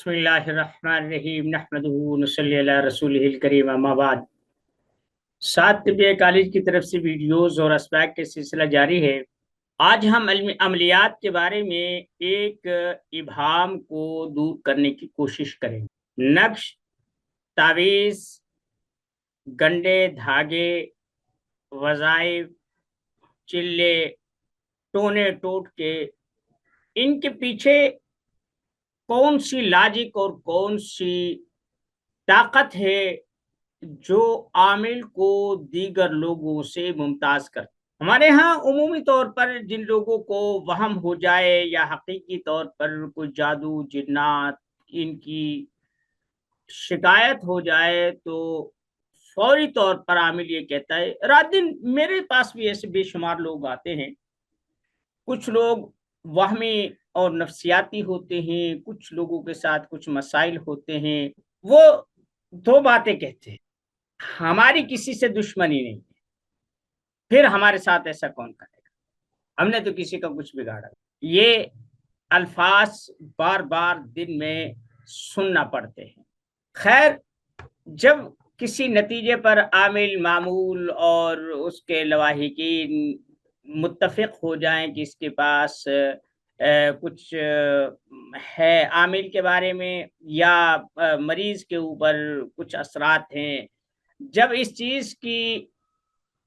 بسم اللہ الرحمن الرحیم نحمدہ ونصلی علی رسولہ الکریم اما بعد۔ ساتھ طبیہ کالج کی طرف سے ویڈیوز اور اسباق کے سلسلہ جاری ہے۔ آج ہم عملیات کے بارے میں ایک ابہام کو دور کرنے کی کوشش کریں گے۔ نقش، تعویذ، گنڈے، دھاگے، وظائف، چلے، ٹونے ٹوٹ کے، ان کے پیچھے کون سی لاجک اور کون سی طاقت ہے جو عامل کو دیگر لوگوں سے ممتاز کرتی؟ ہمارے ہاں عمومی طور پر جن لوگوں کو وہم ہو جائے یا حقیقی طور پر کوئی جادو جنات ان کی شکایت ہو جائے تو فوری طور پر عامل یہ کہتا ہے، رات دن میرے پاس بھی ایسے بے شمار لوگ آتے ہیں۔ کچھ لوگ وہمی اور نفسیاتی ہوتے ہیں، کچھ لوگوں کے ساتھ کچھ مسائل ہوتے ہیں، وہ دو باتیں کہتے ہیں، ہماری کسی سے دشمنی نہیں ہے، پھر ہمارے ساتھ ایسا کون کرے گا، ہم نے تو کسی کا کچھ بگاڑا۔ یہ الفاظ بار بار دن میں سننا پڑتے ہیں۔ خیر، جب کسی نتیجے پر عامل، معمول اور اس کے لواحقین متفق ہو جائیں کہ اس کے پاس کچھ ہے عامل کے بارے میں یا مریض کے اوپر کچھ اثرات ہیں، جب اس چیز کی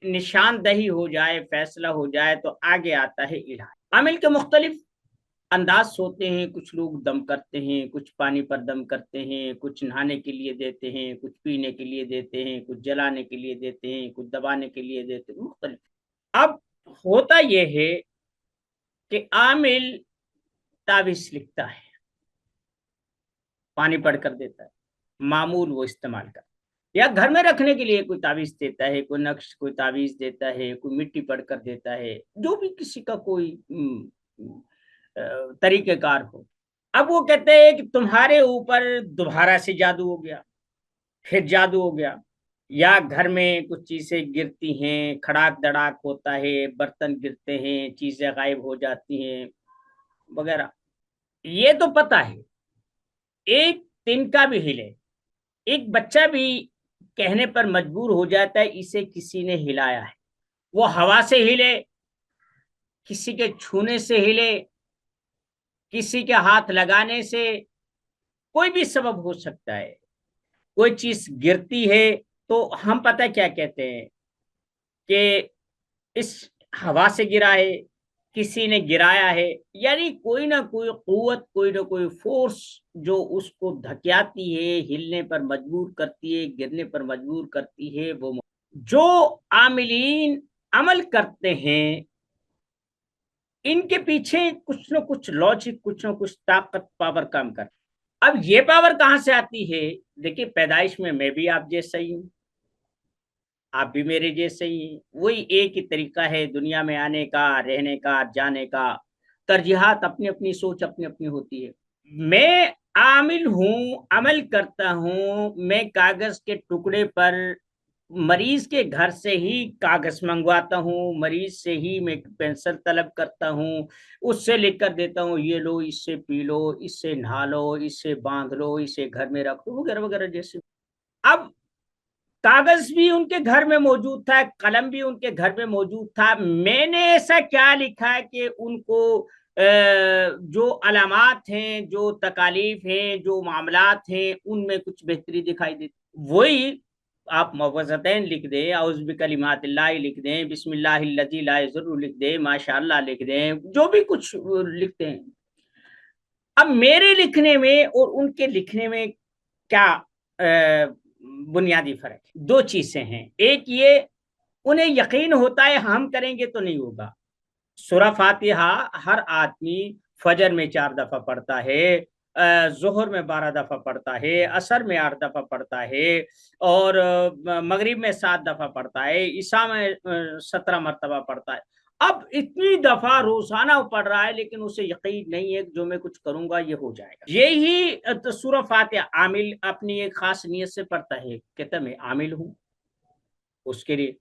نشاندہی ہو جائے، فیصلہ ہو جائے، تو آگے آتا ہے علاج۔ عامل کے مختلف انداز ہوتے ہیں، کچھ لوگ دم کرتے ہیں، کچھ پانی پر دم کرتے ہیں، کچھ نہانے کے لیے دیتے ہیں، کچھ پینے کے لیے دیتے ہیں، کچھ جلانے کے لیے دیتے ہیں، کچھ دبانے کے لیے دیتے ہیں، مختلف۔ اب ہوتا یہ ہے کہ عامل تعویذ لکھتا ہے، پانی پڑھ کر دیتا ہے، معمول وہ استعمال کرتا ہے، یا گھر میں رکھنے کے لیے کوئی تعویذ دیتا ہے، کوئی نقش، کوئی تعویذ دیتا ہے، کوئی مٹی پڑھ کر دیتا ہے، جو بھی کسی کا کوئی طریقہ کار ہو۔ اب وہ کہتے ہیں کہ تمہارے اوپر دوبارہ سے جادو ہو گیا، پھر جادو ہو گیا، یا گھر میں کچھ چیزیں گرتی ہیں، کھڑاک دڑاک ہوتا ہے، برتن گرتے ہیں، چیزیں غائب ہو جاتی ہیں وغیرہ۔ یہ تو پتہ ہے، ایک تنکا بھی ہلے، ایک بچہ بھی کہنے پر مجبور ہو جاتا ہے اسے کسی نے ہلایا ہے، وہ ہوا سے ہلے، کسی کے چھونے سے ہلے، کسی کے ہاتھ لگانے سے، کوئی بھی سبب ہو سکتا ہے۔ کوئی چیز گرتی ہے تو ہم پتہ کیا کہتے ہیں کہ اس ہوا سے گرا ہے، کسی نے گرایا ہے، یعنی کوئی نہ کوئی قوت، کوئی نہ کوئی فورس جو اس کو دھکیاتی ہے، ہلنے پر مجبور کرتی ہے، گرنے پر مجبور کرتی ہے۔ وہ جو عاملین عمل کرتے ہیں ان کے پیچھے کچھ نہ کچھ لاجک، کچھ نہ کچھ طاقت، پاور کام کرتی۔ اب یہ پاور کہاں سے آتی ہے؟ دیکھیے، پیدائش میں بھی آپ جیسا ہی ہوں، آپ بھی میرے جیسے ہی ہیں، وہی ایک ہی طریقہ ہے دنیا میں آنے کا، رہنے کا، جانے کا، ترجیحات اپنی اپنی، سوچ اپنی اپنی ہوتی ہے۔ میں عامل ہوں، عمل کرتا ہوں، میں کاغذ کے ٹکڑے پر مریض کے گھر سے ہی کاغذ منگواتا ہوں، مریض سے ہی میں پینسل طلب کرتا ہوں، اس سے لکھ کر دیتا ہوں، یہ لو، اس سے پی لو، اس سے نہا لو، اس سے باندھ لو، اسے گھر میں رکھو، وغیرہ وغیرہ جیسے۔ اب کاغذ بھی ان کے گھر میں موجود تھا، قلم بھی ان کے گھر میں موجود تھا، میں نے ایسا کیا لکھا کہ ان کو جو علامات ہیں، جو تکالیف ہیں، جو معاملات ہیں، ان میں کچھ بہتری دکھائی دیتی؟ وہی آپ معوذتین لکھ دیں، اعوذ بکلمات اللہ لکھ دیں، بسم اللہ الذی لا یضر لکھ دیں، ماشاء اللہ لکھ دیں، جو بھی کچھ لکھتے ہیں۔ اب میرے لکھنے میں اور ان کے لکھنے میں کیا بنیادی فرق ہے؟ دو چیزیں ہیں۔ ایک یہ، انہیں یقین ہوتا ہے ہم کریں گے تو نہیں ہوگا۔ سورہ فاتحہ ہر آدمی فجر میں 4 دفعہ پڑھتا ہے، ظہر میں 12 دفعہ پڑھتا ہے، عصر میں 8 دفعہ پڑھتا ہے، اور مغرب میں 7 دفعہ پڑھتا ہے، عشاء میں 17 مرتبہ پڑھتا ہے۔ اب اتنی دفعہ روزانہ پڑھ رہا ہے، لیکن اسے یقین نہیں ہے کہ جو میں کچھ کروں گا یہ ہو جائے گا۔ یہی سورہ فاتحہ عامل اپنی ایک خاص نیت سے پڑھتا ہے، کہتا میں عامل ہوں اس کے لیے۔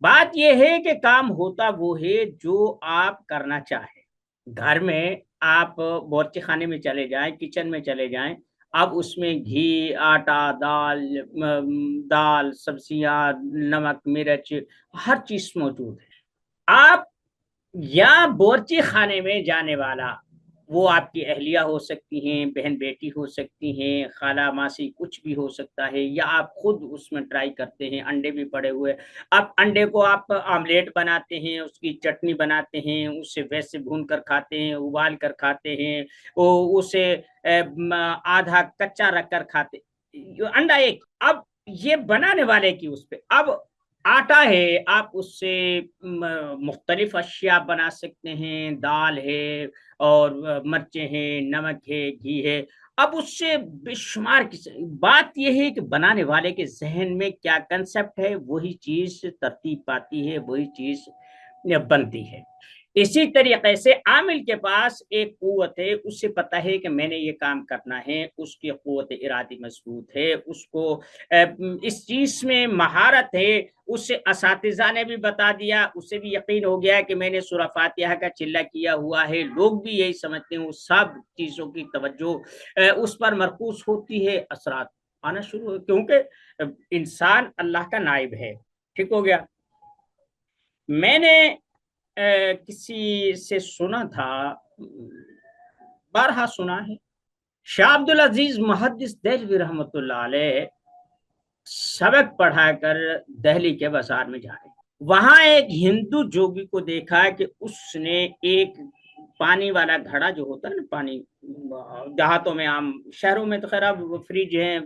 بات یہ ہے کہ کام ہوتا وہ ہے جو آپ کرنا چاہیں۔ گھر میں آپ باورچی خانے میں چلے جائیں، کچن میں چلے جائیں، اب اس میں گھی، آٹا، دال، سبزیاں، نمک، مرچ، ہر چیز موجود ہے۔ آپ یا بورچی خانے میں جانے والا، وہ آپ کی اہلیہ ہو سکتی ہیں، بہن بیٹی ہو سکتی ہیں، خالہ ماسی، کچھ بھی ہو سکتا ہے، یا آپ خود اس میں ٹرائی کرتے ہیں۔ انڈے بھی پڑے ہوئے، اب انڈے کو آپ آملیٹ بناتے ہیں، اس کی چٹنی بناتے ہیں، اسے ویسے بھون کر کھاتے ہیں، ابال کر کھاتے ہیں، اسے آدھا کچا رکھ کر کھاتے، انڈا ایک۔ اب یہ بنانے والے کی اس پہ، اب آٹا ہے، آپ اس سے مختلف اشیاء بنا سکتے ہیں، دال ہے اور مرچیں ہیں، نمک ہے، گھی ہے۔ اب اس سے بے شمار بات یہ ہے کہ بنانے والے کے ذہن میں کیا کنسپٹ ہے، وہی چیز ترتیب پاتی ہے، وہی چیز بنتی ہے۔ اسی طریقے سے عامل کے پاس ایک قوت ہے، اس سے پتہ ہے کہ میں نے یہ کام کرنا ہے، اس کی قوت ارادی مضبوط ہے، اس کو اس چیز میں مہارت ہے، اس سے اساتذہ نے بھی بتا دیا، اسے بھی یقین ہو گیا کہ میں نے سورہ فاتحہ کا چلہ کیا ہوا ہے، لوگ بھی یہی سمجھتے ہیں، اس سب چیزوں کی توجہ اس پر مرکوز ہوتی ہے، اثرات آنا شروع ہو، کیونکہ انسان اللہ کا نائب ہے۔ ٹھیک ہو گیا۔ میں نے کسی سے سنا تھا، بارہا سنا ہے، شاہ عبد العزیز محدث دہلوی رحمۃ اللہ علیہ سبق پڑھا کر دہلی کے بازار میں جا رہے، وہاں ایک ہندو جوگی کو دیکھا کہ اس نے ایک پانی والا گھڑا جو ہوتا ہے نا، پانی دیہاتوں میں عام، شہروں میں تو خیر اب فریج ہیں،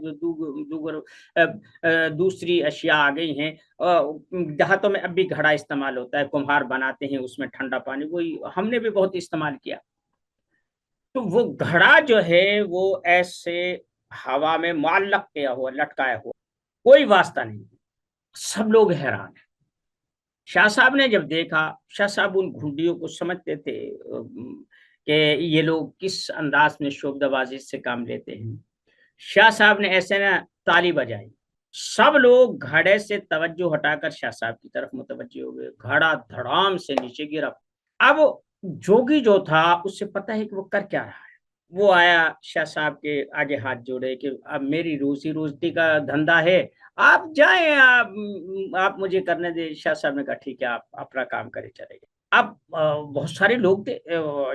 دوسری اشیاء آ گئی ہیں، دیہاتوں میں اب بھی گھڑا استعمال ہوتا ہے، کمہار بناتے ہیں اس میں ٹھنڈا پانی، وہی ہم نے بھی بہت استعمال کیا۔ تو وہ گھڑا جو ہے وہ ایسے ہوا میں معلق کیا ہوا، لٹکایا ہوا، کوئی واسطہ نہیں، سب لوگ حیران ہیں۔ شاہ صاحب نے جب دیکھا، شاہ صاحب ان گھنڈیوں کو سمجھتے تھے کہ یہ لوگ کس انداز میں شعبدہ بازی سے کام لیتے ہیں، شاہ صاحب نے ایسے نا تالی بجائی، سب لوگ گھڑے سے توجہ ہٹا کر شاہ صاحب کی طرف متوجہ ہو گئے، گھڑا دھڑام سے نیچے گرا۔ اب جوگی جو تھا اس سے پتہ ہے کہ وہ کر کیا رہا ہے، وہ آیا شاہ صاحب کے آگے ہاتھ جوڑے کہ اب میری روزی روزی کا دھندا ہے، آپ جائیں، آپ مجھے کرنے دیں۔ شاہ صاحب نے کہا ٹھیک ہے، آپ اپنا کام کرے چلے گئے۔ اب بہت سارے لوگ تھے،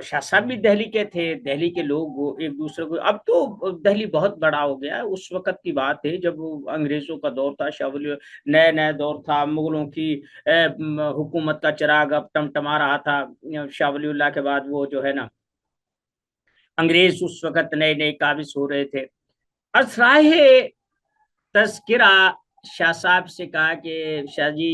شاہ صاحب بھی دہلی کے تھے، دہلی کے لوگ وہ ایک دوسرے کو، اب تو دہلی بہت بڑا ہو گیا ہے، اس وقت کی بات ہے جب انگریزوں کا دور تھا، شاہ ولی نئے نئے دور تھا، مغلوں کی حکومت کا چراغ اب ٹمٹما رہا تھا، شاہ ولی اللہ کے بعد وہ جو ہے نا انگریز اس وقت نئے نئے قابض ہو رہے تھے۔ اسرائے تذکرہ شاہ صاحب سے کہا کہ شاہ جی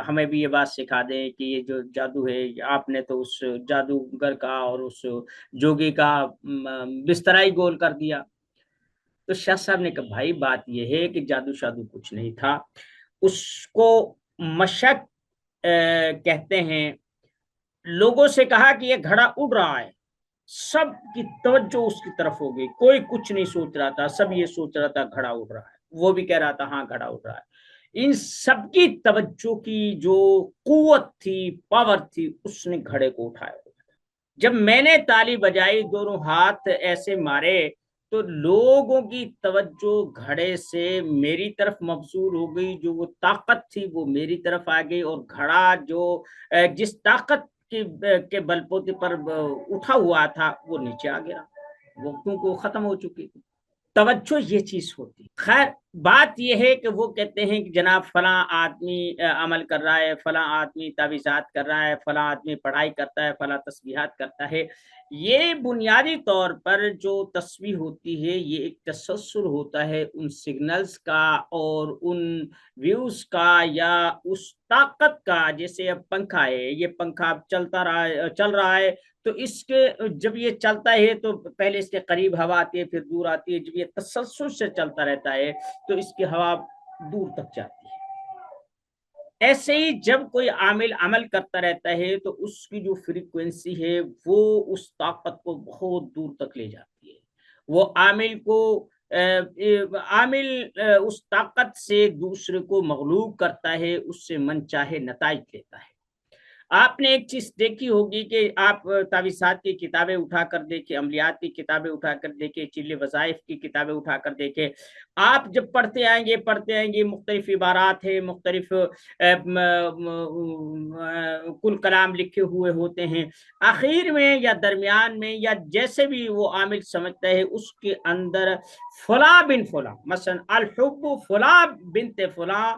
ہمیں بھی یہ بات سکھا دیں کہ یہ جو جادو ہے، آپ نے تو اس جادوگر کا اور اس جوگی کا بستر ہی گول کر دیا۔ تو شاہ صاحب نے کہا بھائی بات یہ ہے کہ جادو شادو کچھ نہیں تھا، اس کو مشق کہتے ہیں۔ لوگوں سے کہا کہ یہ گھڑا اڑ رہا ہے، سب کی توجہ اس کی طرف ہو گئی، کوئی کچھ نہیں سوچ رہا تھا، سب یہ سوچ رہا تھا گھڑا اڑ رہا ہے، وہ بھی کہہ رہا تھا ہاں گھڑا اڑ رہا ہے۔ ان سب کی توجہ کی جو قوت تھی، پاور تھی، اس نے گھڑے کو اٹھایا۔ جب میں نے تالی بجائی، دونوں ہاتھ ایسے مارے، تو لوگوں کی توجہ گھڑے سے میری طرف مبذول ہو گئی، جو وہ طاقت تھی وہ میری طرف آ گئی، اور گھڑا جو جس طاقت کے بل بوتے پر اٹھا ہوا تھا وہ نیچے آ گیا، وہ کیونکہ وہ ختم ہو چکی تھی۔ توجہ یہ چیز ہوتی ہے۔ خیر بات یہ ہے کہ وہ کہتے ہیں کہ جناب فلاں آدمی عمل کر رہا ہے، فلاں آدمی تعویذات کر رہا ہے، فلاں آدمی پڑھائی کرتا ہے، فلاں تسبیحات کرتا ہے۔ یہ بنیادی طور پر جو تسبیح ہوتی ہے، یہ ایک تسلسل ہوتا ہے ان سگنلز کا اور ان ویوز کا یا اس طاقت کا۔ جیسے اب پنکھا ہے، یہ پنکھا اب چل رہا ہے، تو اس کے جب یہ چلتا ہے تو پہلے اس کے قریب ہوا آتی ہے، پھر دور آتی ہے، جب یہ تسلسل سے چلتا رہتا ہے تو اس کی ہوا دور تک جاتی ہے۔ ایسے ہی جب کوئی عامل عمل کرتا رہتا ہے تو اس کی جو فریکوینسی ہے وہ اس طاقت کو بہت دور تک لے جاتی ہے، وہ عامل کو عامل اس طاقت سے دوسرے کو مغلوب کرتا ہے، اس سے من چاہے نتائج لیتا ہے۔ آپ نے ایک چیز دیکھی ہوگی کہ آپ تعویذات کی کتابیں اٹھا کر دیکھیں، عملیات کی کتابیں اٹھا کر دیکھیں، چل وظائف کی کتابیں اٹھا کر دیکھیں، آپ جب پڑھتے آئیں گے مختلف عبارات ہیں، مختلف کل کلام لکھے ہوئے ہوتے ہیں، آخر میں یا درمیان میں یا جیسے بھی وہ عامل سمجھتا ہے اس کے اندر فلاں بن فلاں، مثلا الحب فلاں بنت فلاں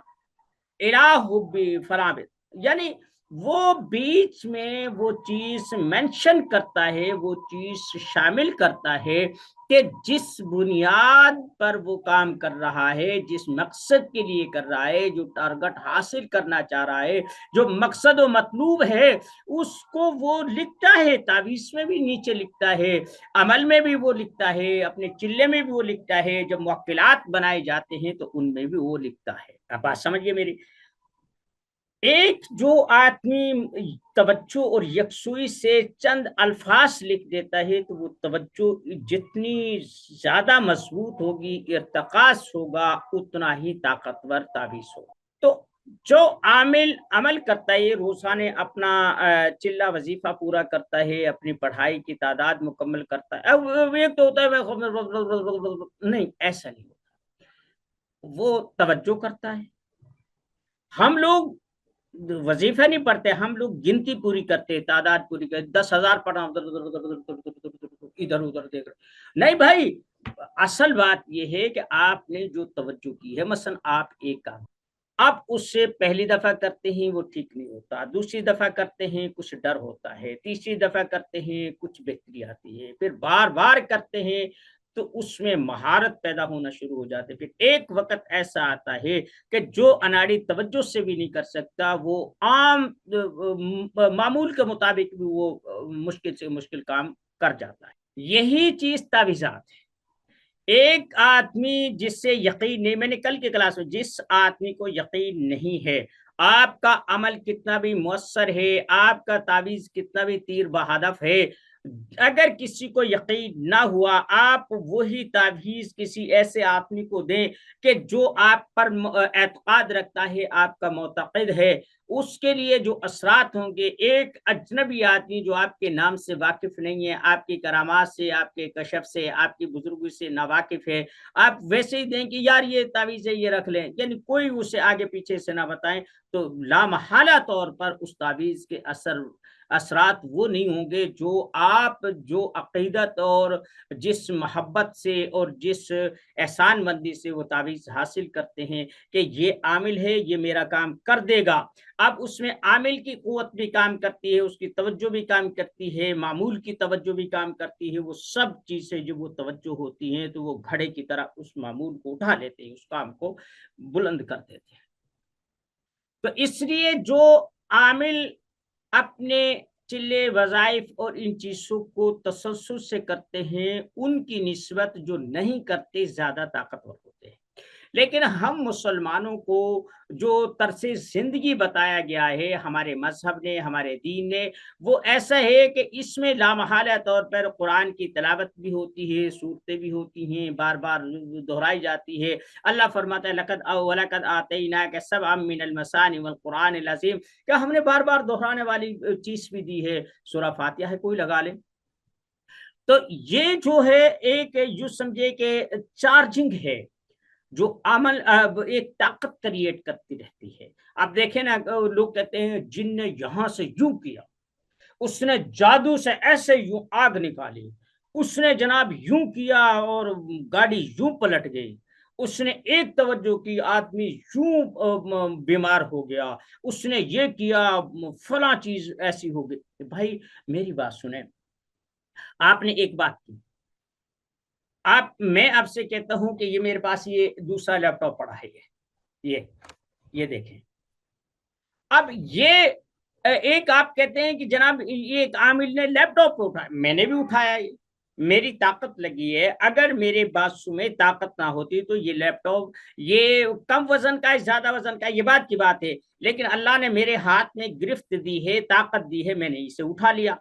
الہ حب فلاں بنت، یعنی وہ بیچ میں وہ چیز مینشن کرتا ہے، وہ چیز شامل کرتا ہے کہ جس بنیاد پر وہ کام کر رہا ہے، جس مقصد کے لیے کر رہا ہے، جو ٹارگٹ حاصل کرنا چاہ رہا ہے، جو مقصد و مطلوب ہے، اس کو وہ لکھتا ہے، تعویذ میں بھی نیچے لکھتا ہے، عمل میں بھی وہ لکھتا ہے، اپنے چلے میں بھی وہ لکھتا ہے، جب موکلات بنائے جاتے ہیں تو ان میں بھی وہ لکھتا ہے۔ آپ بات سمجھیے میری۔ ایک جو آدمی توجہ اور یکسوئی سے چند الفاظ لکھ دیتا ہے تو وہ توجہ جتنی زیادہ مضبوط ہوگی، ارتقاص ہوگا، اتنا ہی طاقتور تعویذ ہوگا۔ تو جو عامل عمل کرتا ہے، روزانہ اپنا چلہ وظیفہ پورا کرتا ہے، اپنی پڑھائی کی تعداد مکمل کرتا ہے، اب ایک تو ہوتا ہے نہیں، ایسا نہیں ہوتا، وہ توجہ کرتا ہے۔ ہم لوگ وظیفہ نہیں پڑھتے، ہم لوگ گنتی پوری کرتے، تعداد پوری کرتے، 10,000 پڑھا ادھر ادھر دیکھ رہے، نہیں بھائی، اصل بات یہ ہے کہ آپ نے جو توجہ کی ہے، مثلا آپ ایک کام آپ اس سے پہلی دفعہ کرتے ہیں وہ ٹھیک نہیں ہوتا، دوسری دفعہ کرتے ہیں کچھ ڈر ہوتا ہے، تیسری دفعہ کرتے ہیں کچھ بہتری آتی ہے، پھر بار بار کرتے ہیں تو اس میں مہارت پیدا ہونا شروع ہو جاتے، پھر ایک وقت ایسا آتا ہے کہ جو اناڑی توجہ سے بھی نہیں کر سکتا، وہ عام معمول کے مطابق بھی وہ مشکل سے مشکل کام کر جاتا ہے۔ یہی چیز تعویذات ہے۔ ایک آدمی جس سے یقین نہیں، میں نے کل کی کلاس میں، جس آدمی کو یقین نہیں ہے، آپ کا عمل کتنا بھی مؤثر ہے، آپ کا تعویذ کتنا بھی تیر بہدف ہے، اگر کسی کو یقین نہ ہوا، آپ وہی تعویذ کسی ایسے آدمی کو دیں کہ جو آپ پر اعتقاد رکھتا ہے، آپ کا معتقد ہے، اس کے لیے جو اثرات ہوں گے، ایک اجنبی آدمی جو آپ کے نام سے واقف نہیں ہے، آپ کی کرامات سے، آپ کے کشف سے، آپ کی بزرگی سے ناواقف ہے، آپ ویسے ہی دیں کہ یار یہ تعویذ ہے، یہ رکھ لیں، یعنی کوئی اسے آگے پیچھے سے نہ بتائیں، تو لامحالہ طور پر اس تعویذ کے اثرات وہ نہیں ہوں گے جو عقیدت اور جس محبت سے اور جس احسان مندی سے وہ تعویذ حاصل کرتے ہیں کہ یہ عامل ہے، یہ میرا کام کر دے گا۔ اب اس میں عامل کی قوت بھی کام کرتی ہے، اس کی توجہ بھی کام کرتی ہے، معمول کی توجہ بھی کام کرتی ہے، وہ سب چیزیں جو وہ توجہ ہوتی ہیں تو وہ گھڑے کی طرح اس معمول کو اٹھا لیتے ہیں، اس کام کو بلند کر دیتے ہیں۔ تو اس لیے جو عامل اپنے چلے وظائف اور ان چیزوں کو تسلسل سے کرتے ہیں، ان کی نسبت جو نہیں کرتے زیادہ طاقتور ہوتے ہیں۔ لیکن ہم مسلمانوں کو جو طرز زندگی بتایا گیا ہے ہمارے مذہب نے، ہمارے دین نے، وہ ایسا ہے کہ اس میں لامحالہ طور پر قرآن کی تلاوت بھی ہوتی ہے، صورتیں بھی ہوتی ہیں، بار بار دہرائی جاتی ہے۔ اللہ فرماتا ہے وَلَقَدْ آتَيْنَاكَ سَبْعًا مِّنَ الْمَثَانِ وَالْقُرْآنِ الْعَظِيمِ، کہ ہم نے بار بار دہرانے والی چیز بھی دی ہے، سورہ فاتحہ ہے، کوئی لگا لے۔ تو یہ جو ہے ایک یوں سمجھے کہ چارجنگ ہے، جو عمل ایک طاقت کریٹ کرتی رہتی ہے۔ آپ دیکھیں نا، لوگ کہتے ہیں جن نے یہاں سے یوں کیا، اس نے جادو سے ایسے یوں آگ نکالی، اس نے جناب یوں کیا اور گاڑی یوں پلٹ گئی، اس نے ایک توجہ کی آدمی یوں بیمار ہو گیا، اس نے یہ کیا فلاں چیز ایسی ہو گئی۔ بھائی میری بات سنیں، آپ نے ایک بات کی، میں آپ سے کہتا ہوں کہ یہ میرے پاس یہ دوسرا لیپ ٹاپ پڑا ہے، یہ دیکھیں، اب یہ ایک آپ کہتے ہیں کہ جناب یہ ایک عامل نے لیپ ٹاپ کو اٹھایا، میں نے بھی اٹھایا، میری طاقت لگی ہے، اگر میرے بازو میں طاقت نہ ہوتی تو یہ لیپ ٹاپ یہ کم وزن کا ہے، زیادہ وزن کا ہے، یہ بات کی بات ہے، لیکن اللہ نے میرے ہاتھ میں گرفت دی ہے، طاقت دی ہے، میں نے اسے اٹھا لیا۔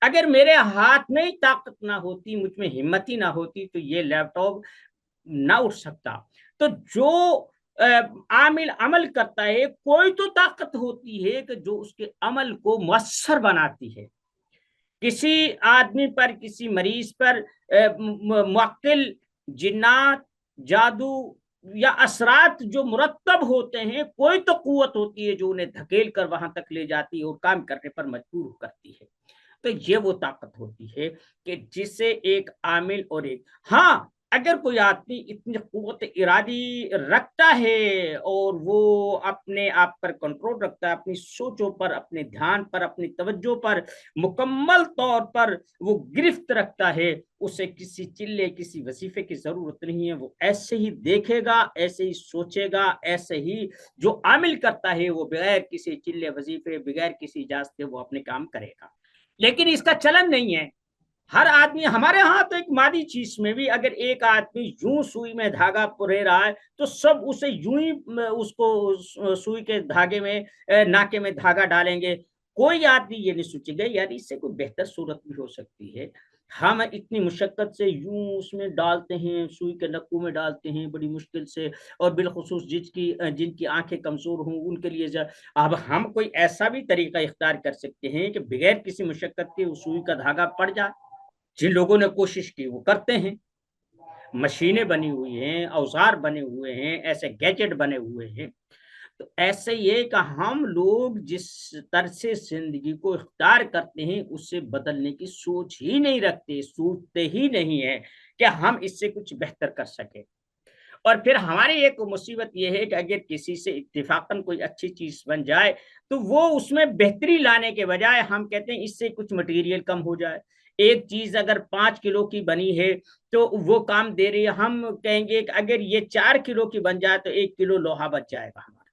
اگر میرے ہاتھ میں ہی طاقت نہ ہوتی، مجھ میں ہمت ہی نہ ہوتی تو یہ لیپ ٹاپ نہ اٹھ سکتا۔ تو جو عامل عمل کرتا ہے، کوئی تو طاقت ہوتی ہے کہ جو اس کے عمل کو مؤثر بناتی ہے. کسی آدمی پر، کسی مریض پر معقل جنات، جادو یا اثرات جو مرتب ہوتے ہیں، کوئی تو قوت ہوتی ہے جو انہیں دھکیل کر وہاں تک لے جاتی ہے اور کام کرنے پر مجبور کرتی ہے. تو یہ وہ طاقت ہوتی ہے کہ جسے ایک عامل اور ایک، ہاں اگر کوئی آدمی اتنی قوت ارادی رکھتا ہے اور وہ اپنے آپ پر کنٹرول رکھتا ہے، اپنی سوچوں پر، اپنے دھیان پر، اپنی توجہ پر مکمل طور پر وہ گرفت رکھتا ہے، اسے کسی چلے، کسی وظیفے کی ضرورت نہیں ہے. وہ ایسے ہی دیکھے گا، ایسے ہی سوچے گا، ایسے ہی جو عامل کرتا ہے وہ بغیر کسی چلے وظیفے، بغیر کسی اجازت کے وہ اپنے کام کرے گا. لیکن اس کا چلن نہیں ہے. ہر آدمی ہمارے ہاں تو ایک مادی چیز میں بھی اگر ایک آدمی یوں سوئی میں دھاگا پرے رہا ہے تو سب اسے یوں ہی اس کو سوئی کے دھاگے میں ناکے میں دھاگا ڈالیں گے. کوئی آدمی یہ نہیں سوچے گا یار اس سے کوئی بہتر صورت بھی ہو سکتی ہے. ہم اتنی مشقت سے یوں اس میں ڈالتے ہیں، سوئی کے نکوں میں ڈالتے ہیں بڑی مشکل سے، اور بالخصوص جن کی آنکھیں کمزور ہوں ان کے لیے اب ہم کوئی ایسا بھی طریقہ اختیار کر سکتے ہیں کہ بغیر کسی مشقت کے اس سوئی کا دھاگا پڑ جائے. جن لوگوں نے کوشش کی وہ کرتے ہیں. مشینیں بنی ہوئی ہیں، اوزار بنے ہوئے ہیں، ایسے گیجٹ بنے ہوئے ہیں. تو ایسے یہ کہ ہم لوگ جس طرز زندگی کو اختیار کرتے ہیں اس سے بدلنے کی سوچ ہی نہیں رکھتے، سوچتے ہی نہیں ہے کہ ہم اس سے کچھ بہتر کر سکیں. اور پھر ہماری ایک مصیبت یہ ہے کہ اگر کسی سے اتفاقاً کوئی اچھی چیز بن جائے تو وہ اس میں بہتری لانے کے بجائے ہم کہتے ہیں اس سے کچھ مٹیریل کم ہو جائے. ایک چیز اگر 5 کلو کی بنی ہے تو وہ کام دے رہی ہے، ہم کہیں گے کہ اگر یہ 4 کلو کی بن جائے تو 1 کلو لوہا بچ جائے گا ہمارا.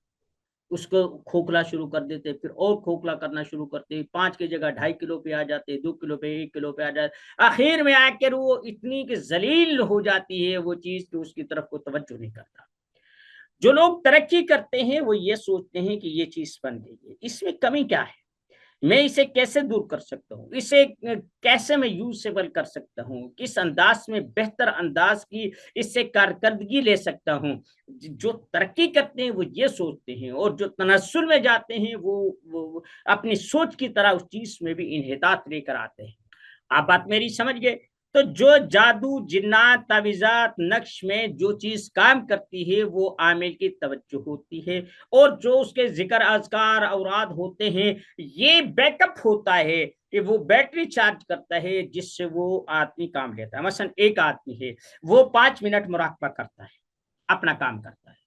اس کو کھوکھلا شروع کر دیتے، پھر اور کھوکھلا کرنا شروع کرتے، 5 کی جگہ 2.5 کلو پہ آ جاتے، 2 کلو پہ، 1 کلو پہ آ جاتے. آخر میں آ کر وہ اتنی کہ ذلیل ہو جاتی ہے وہ چیز کہ اس کی طرف کو توجہ نہیں کرتا. جو لوگ ترقی کرتے ہیں وہ یہ سوچتے ہیں کہ یہ چیز بن گئی ہے، اس میں کمی کیا ہے، میں اسے کیسے دور کر سکتا ہوں، اسے کیسے میں یوزیبل کر سکتا ہوں، کس انداز میں بہتر انداز کی اس سے کارکردگی لے سکتا ہوں. جو ترقی کرتے ہیں وہ یہ سوچتے ہیں، اور جو تنزل میں جاتے ہیں وہ اپنی سوچ کی طرح اس چیز میں بھی انحطاط لے کر آتے ہیں. آپ بات میری سمجھ گئے؟ تو جو جادو، جنات، تعویذات، نقش میں جو چیز کام کرتی ہے وہ عامل کی توجہ ہوتی ہے، اور جو اس کے ذکر، اذکار، اوراد ہوتے ہیں یہ بیک اپ ہوتا ہے کہ وہ بیٹری چارج کرتا ہے جس سے وہ آدمی کام لیتا ہے. مثلا ایک آدمی ہے وہ 5 منٹ مراقبہ کرتا ہے، اپنا کام کرتا ہے،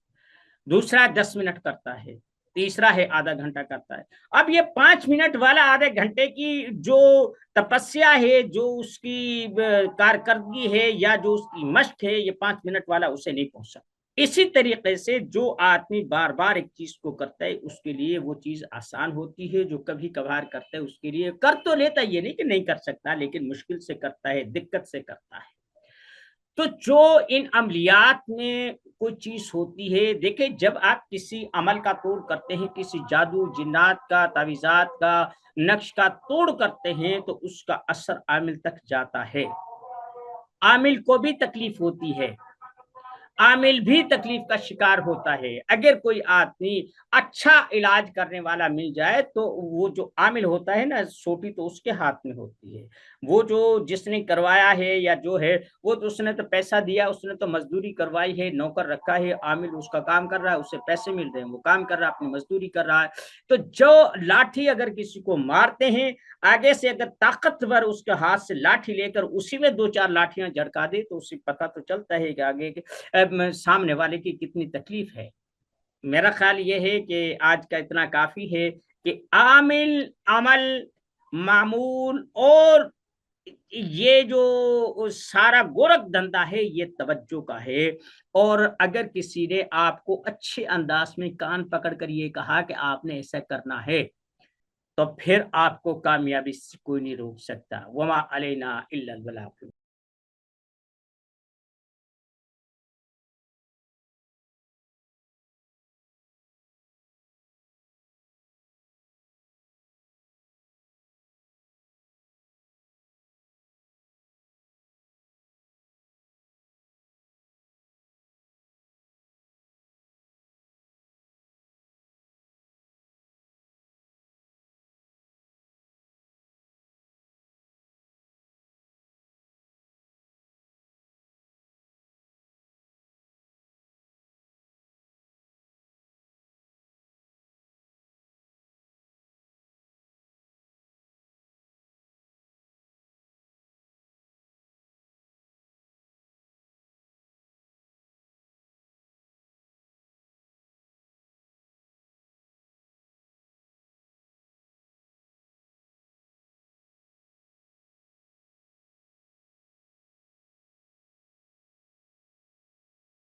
دوسرا 10 منٹ کرتا ہے، تیسرا ہے آدھا گھنٹہ کرتا ہے. اب یہ 5 منٹ والا آدھے گھنٹے کی جو تپسیا ہے، جو اس کی کارکردگی ہے یا جو اس کی مشق ہے، یہ 5 منٹ والا اسے نہیں پہنچ سکتا. اسی طریقے سے جو آدمی بار بار ایک چیز کو کرتا ہے اس کے لیے وہ چیز آسان ہوتی ہے، جو کبھی کبھار کرتا ہے اس کے لیے کر تو لیتا ہے، یہ نہیں کہ نہیں کر سکتا، لیکن مشکل سے کرتا ہے، دقت سے کرتا ہے. تو جو ان عملیات میں کوئی چیز ہوتی ہے، دیکھیں جب آپ کسی عمل کا توڑ کرتے ہیں، کسی جادو، جنات کا، تعویذات کا، نقش کا توڑ کرتے ہیں تو اس کا اثر عامل تک جاتا ہے. عامل کو بھی تکلیف ہوتی ہے، عامل بھی تکلیف کا شکار ہوتا ہے. اگر کوئی آدمی اچھا علاج کرنے والا مل جائے تو وہ جو عامل ہوتا ہے نا، سوٹی تو اس کے ہاتھ میں ہوتی ہے. وہ جو جس نے کروایا ہے یا جو ہے وہ تو اس نے تو پیسہ دیا، اس نے تو مزدوری کروائی ہے، نوکر رکھا ہے، عامل اس کا کام کر رہا ہے، اسے پیسے مل رہے ہیں، وہ کام کر رہا ہے، اپنی مزدوری کر رہا ہے. تو جو لاٹھی اگر کسی کو مارتے ہیں، آگے سے اگر طاقتور اس کے ہاتھ سے لاٹھی لے کر اسی میں 2-4 لاٹیاں جھڑکا دے تو اسے پتا تو چلتا ہے کہ آگے سامنے والے کی کتنی تکلیف ہے. میرا خیال یہ ہے کہ آج کا اتنا کافی ہے کہ عامل، عمل، معمول اور یہ جو سارا گورکھ دھندا ہے یہ توجہ کا ہے. اور اگر کسی نے آپ کو اچھے انداز میں کان پکڑ کر یہ کہا کہ آپ نے ایسا کرنا ہے تو پھر آپ کو کامیابی سے کوئی نہیں روک سکتا. وما علینا الا البلاغ.